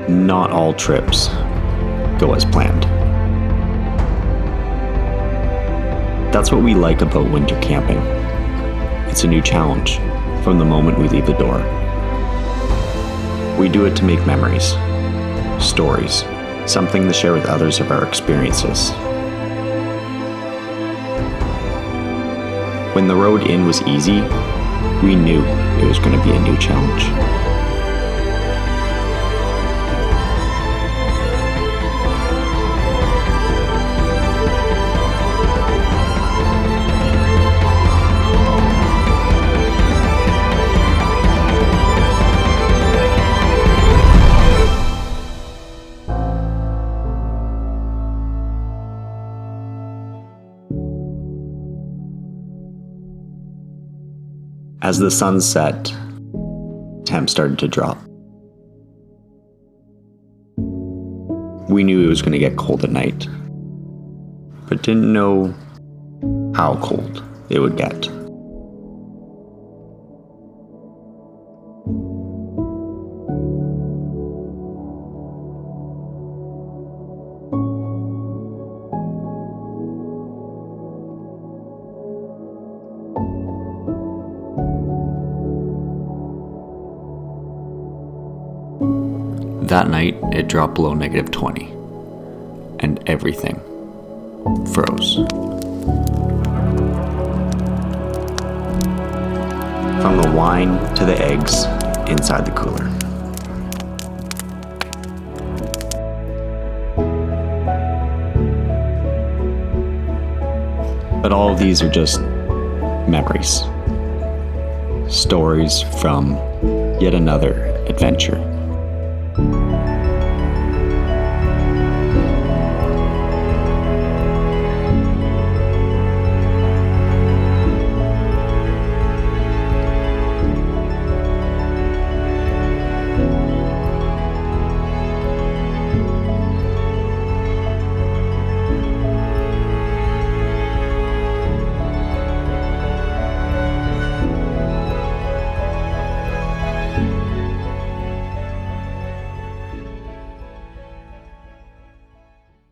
not all trips go as planned. That's what we like about winter camping. It's a new challenge from the moment we leave the door. We do it to make memories, stories, something to share with others of our experiences. When the road in was easy, we knew it was going to be a new challenge. As the sun set, temps started to drop. We knew it was going to get cold at night, but didn't know how cold it would get. That night, it dropped below -20, and everything froze. From the wine to the eggs inside the cooler. But all of these are just memories. Stories from yet another adventure.